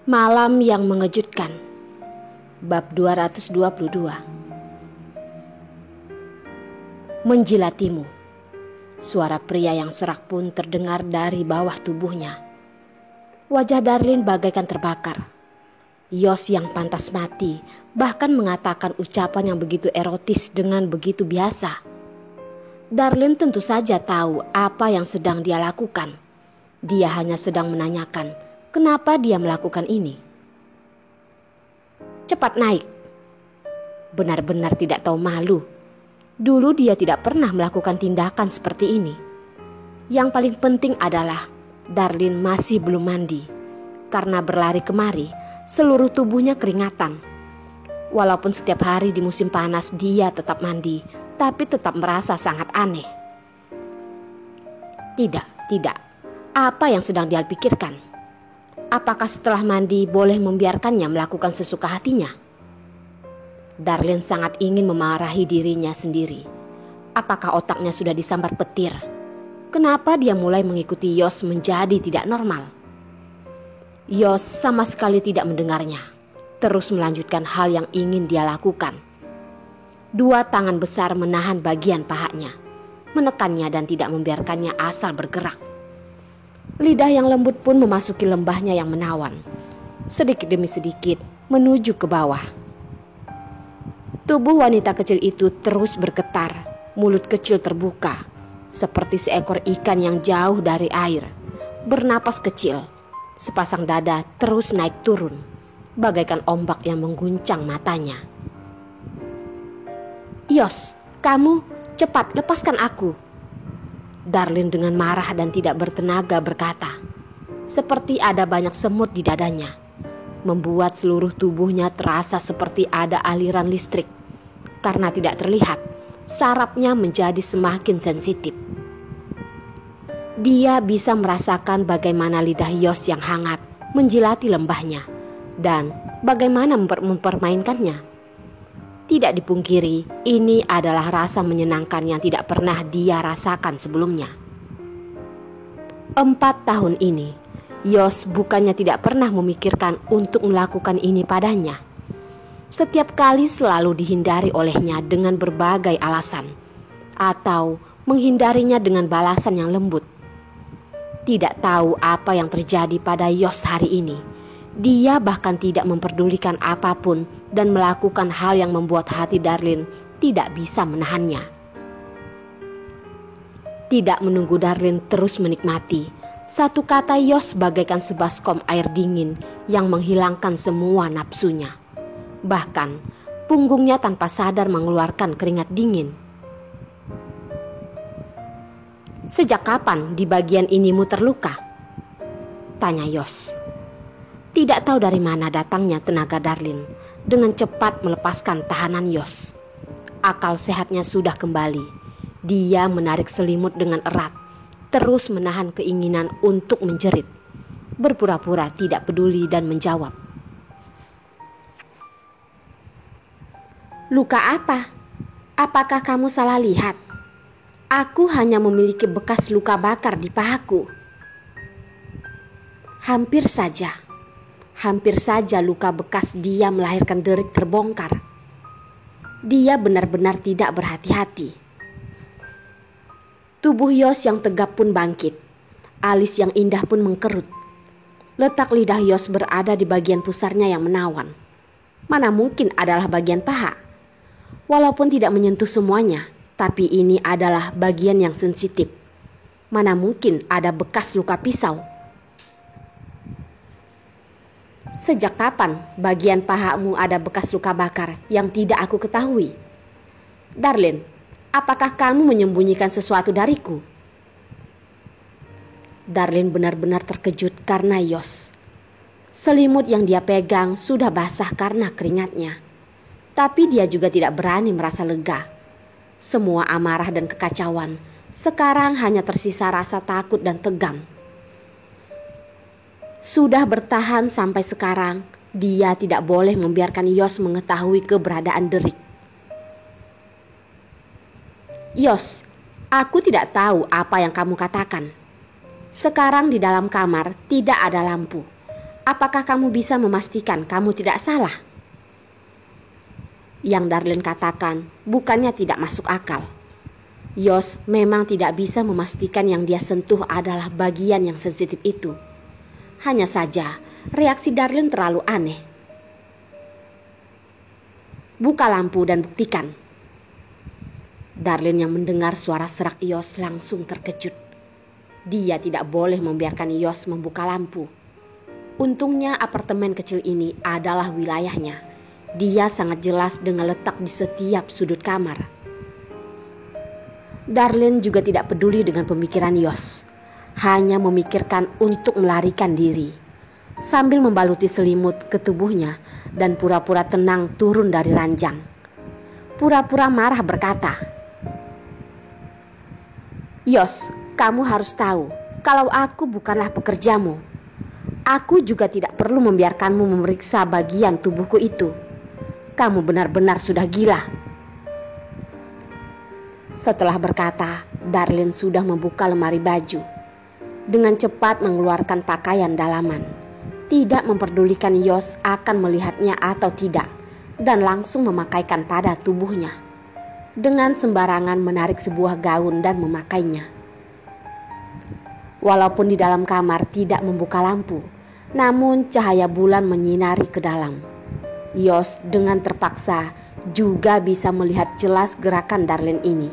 Malam yang mengejutkan. Bab 222. Menjilatimu. Suara pria yang serak pun terdengar dari bawah tubuhnya. Wajah Darlin bagaikan terbakar. Yos yang pantas mati bahkan mengatakan ucapan yang begitu erotis dengan begitu biasa. Darlin tentu saja tahu apa yang sedang dia lakukan. Dia hanya sedang menanyakan kenapa dia melakukan ini. Cepat naik. Benar-benar tidak tahu malu. Dulu dia tidak pernah melakukan tindakan seperti ini. Yang paling penting adalah Darlin masih belum mandi. Karena berlari kemari, seluruh tubuhnya keringatan. Walaupun setiap hari di musim panas dia tetap mandi, tapi tetap merasa sangat aneh. Tidak. Apa yang sedang dia pikirkan? Apakah setelah mandi boleh membiarkannya melakukan sesuka hatinya? Darlin sangat ingin memarahi dirinya sendiri. Apakah otaknya sudah disambar petir? Kenapa dia mulai mengikuti Yos menjadi tidak normal? Yos sama sekali tidak mendengarnya. Terus melanjutkan hal yang ingin dia lakukan. Dua tangan besar menahan bagian pahanya, menekannya dan tidak membiarkannya asal bergerak. Lidah yang lembut pun memasuki lembahnya yang menawan, sedikit demi sedikit menuju ke bawah. Tubuh wanita kecil itu terus bergetar, mulut kecil terbuka, seperti seekor ikan yang jauh dari air, bernapas kecil. Sepasang dada terus naik turun, bagaikan ombak yang mengguncang matanya. Yos, kamu cepat lepaskan aku. Darlin dengan marah dan tidak bertenaga berkata, seperti ada banyak semut di dadanya, membuat seluruh tubuhnya terasa seperti ada aliran listrik. Karena tidak terlihat, sarafnya menjadi semakin sensitif. Dia bisa merasakan bagaimana lidah Yos yang hangat menjilati lembahnya dan bagaimana mempermainkannya. Tidak dipungkiri, ini adalah rasa menyenangkan yang tidak pernah dia rasakan sebelumnya. 4 tahun ini, Yos bukannya tidak pernah memikirkan untuk melakukan ini padanya. Setiap kali selalu dihindari olehnya dengan berbagai alasan, atau menghindarinya dengan balasan yang lembut. Tidak tahu apa yang terjadi pada Yos hari ini. Dia bahkan tidak memperdulikan apapun dan melakukan hal yang membuat hati Darlin tidak bisa menahannya. Tidak menunggu Darlin terus menikmati, satu kata Yos bagaikan sebaskom air dingin yang menghilangkan semua nafsunya. Bahkan punggungnya tanpa sadar mengeluarkan keringat dingin. Sejak kapan di bagian inimu terluka? Tanya Yos. Tidak tahu dari mana datangnya tenaga Darlin dengan cepat melepaskan tahanan Yos. Akal sehatnya sudah kembali. Dia menarik selimut dengan erat, terus menahan keinginan untuk menjerit. Berpura-pura tidak peduli dan menjawab. Luka apa? Apakah kamu salah lihat? Aku hanya memiliki bekas luka bakar di pahaku. Hampir saja luka bekas dia melahirkan derik terbongkar. Dia benar-benar tidak berhati-hati. Tubuh Yos yang tegap pun bangkit. Alis yang indah pun mengkerut. Letak lidah Yos berada di bagian pusarnya yang menawan. Mana mungkin adalah bagian paha. Walaupun tidak menyentuh semuanya, tapi ini adalah bagian yang sensitif. Mana mungkin ada bekas luka pisau. Sejak kapan bagian pahamu ada bekas luka bakar yang tidak aku ketahui? Darlin, apakah kamu menyembunyikan sesuatu dariku? Darlin benar-benar terkejut karena Yos. Selimut yang dia pegang sudah basah karena keringatnya. Tapi dia juga tidak berani merasa lega. Semua amarah dan kekacauan sekarang hanya tersisa rasa takut dan tegang. Sudah bertahan sampai sekarang, dia tidak boleh membiarkan Yos mengetahui keberadaan derik. Yos, aku tidak tahu apa yang kamu katakan. Sekarang di dalam kamar tidak ada lampu. Apakah kamu bisa memastikan kamu tidak salah? Yang Darlene katakan bukannya tidak masuk akal. Yos memang tidak bisa memastikan yang dia sentuh adalah bagian yang sensitif itu. Hanya saja reaksi Darlene terlalu aneh. Buka lampu dan buktikan. Darlene yang mendengar suara serak Yos langsung terkejut. Dia tidak boleh membiarkan Yos membuka lampu. Untungnya apartemen kecil ini adalah wilayahnya. Dia sangat jelas dengan letak di setiap sudut kamar. Darlene juga tidak peduli dengan pemikiran Yos. Hanya memikirkan untuk melarikan diri. Sambil membaluti selimut ke tubuhnya dan pura-pura tenang turun dari ranjang. Pura-pura marah berkata, "Yos, kamu harus tahu kalau aku bukanlah pekerjamu. Aku juga tidak perlu membiarkanmu memeriksa bagian tubuhku itu. Kamu benar-benar sudah gila." Setelah berkata, Darlene sudah membuka lemari baju. Dengan cepat mengeluarkan pakaian dalaman. Tidak memperdulikan Yos akan melihatnya atau tidak. Dan langsung memakaikan pada tubuhnya. Dengan sembarangan menarik sebuah gaun dan memakainya. Walaupun di dalam kamar tidak membuka lampu, namun cahaya bulan menyinari ke dalam. Yos dengan terpaksa juga bisa melihat jelas gerakan Darlene ini.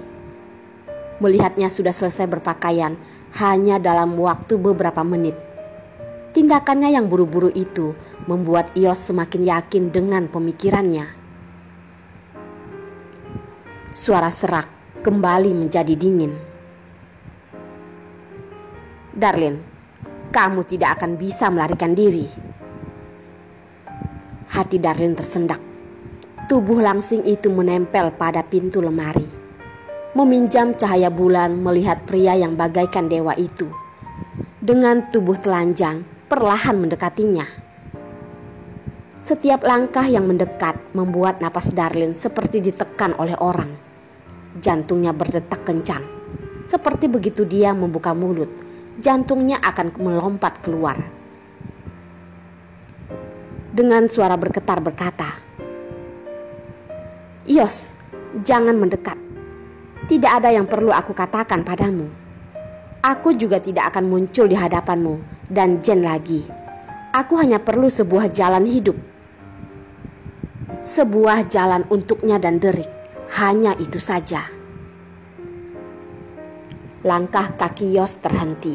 Melihatnya sudah selesai berpakaian hanya dalam waktu beberapa menit. Tindakannya yang buru-buru itu membuat Yos semakin yakin dengan pemikirannya. Suara serak kembali menjadi dingin. "Darlene, kamu tidak akan bisa melarikan diri." Hati Darlene tersendak. Tubuh langsing itu menempel pada pintu lemari. Meminjam cahaya bulan melihat pria yang bagaikan dewa itu. Dengan tubuh telanjang, perlahan mendekatinya. Setiap langkah yang mendekat membuat napas Darlene seperti ditekan oleh orang. Jantungnya berdetak kencang. Seperti begitu dia membuka mulut, jantungnya akan melompat keluar. Dengan suara bergetar berkata, "Yos, jangan mendekat. Tidak ada yang perlu aku katakan padamu. Aku juga tidak akan muncul di hadapanmu dan Jen lagi. Aku hanya perlu sebuah jalan hidup. Sebuah jalan untuknya dan Derek. Hanya itu saja." Langkah kaki Yos terhenti.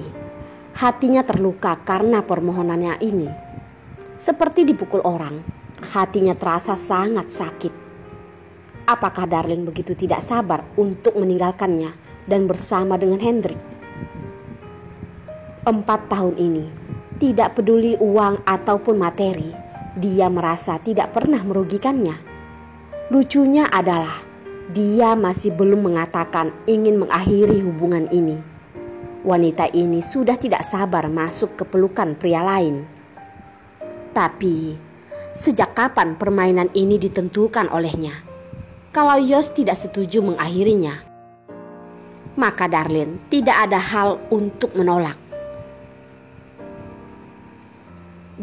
Hatinya terluka karena permohonannya ini. Seperti dipukul orang, hatinya terasa sangat sakit. Apakah Darlene begitu tidak sabar untuk meninggalkannya dan bersama dengan Hendrik? 4 tahun ini, tidak peduli uang ataupun materi, dia merasa tidak pernah merugikannya. Lucunya adalah, dia masih belum mengatakan ingin mengakhiri hubungan ini. Wanita ini sudah tidak sabar masuk ke pelukan pria lain. Tapi, sejak kapan permainan ini ditentukan olehnya? Kalau Yos tidak setuju mengakhirinya, maka Darlene tidak ada hal untuk menolak.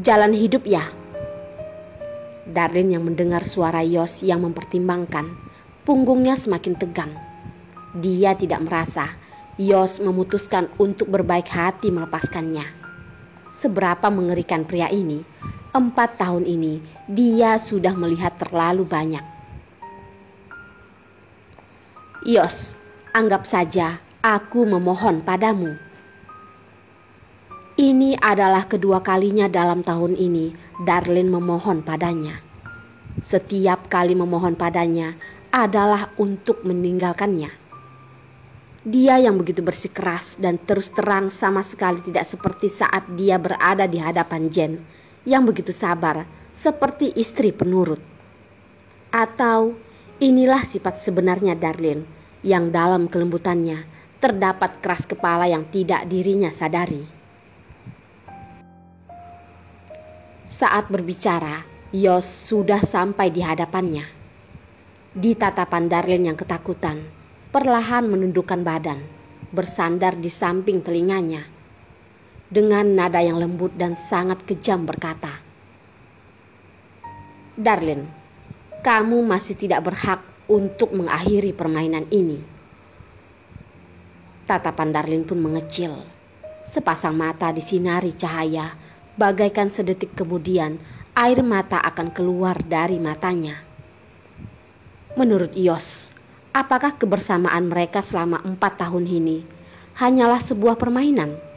Jalan hidup ya? Darlene yang mendengar suara Yos yang mempertimbangkan, punggungnya semakin tegang. Dia tidak merasa Yos memutuskan untuk berbaik hati melepaskannya. Seberapa mengerikan pria ini, 4 tahun ini dia sudah melihat terlalu banyak. "Yos, anggap saja aku memohon padamu." Ini adalah kedua kalinya dalam tahun ini Darlene memohon padanya. Setiap kali memohon padanya adalah untuk meninggalkannya. Dia yang begitu bersikeras dan terus terang sama sekali tidak seperti saat dia berada di hadapan Jen yang begitu sabar seperti istri penurut. Atau inilah sifat sebenarnya Darlene yang dalam kelembutannya terdapat keras kepala yang tidak dirinya sadari. Saat berbicara, Yos sudah sampai di hadapannya. Di tatapan Darlene yang ketakutan, perlahan menundukkan badan, bersandar di samping telinganya. dengan nada yang lembut dan sangat kejam berkata, "Darlin, kamu masih tidak berhak untuk mengakhiri permainan ini." Tatapan Darlin pun mengecil. Sepasang mata disinari cahaya, bagaikan sedetik kemudian air mata akan keluar dari matanya. Menurut Yos, apakah kebersamaan mereka selama 4 tahun ini hanyalah sebuah permainan?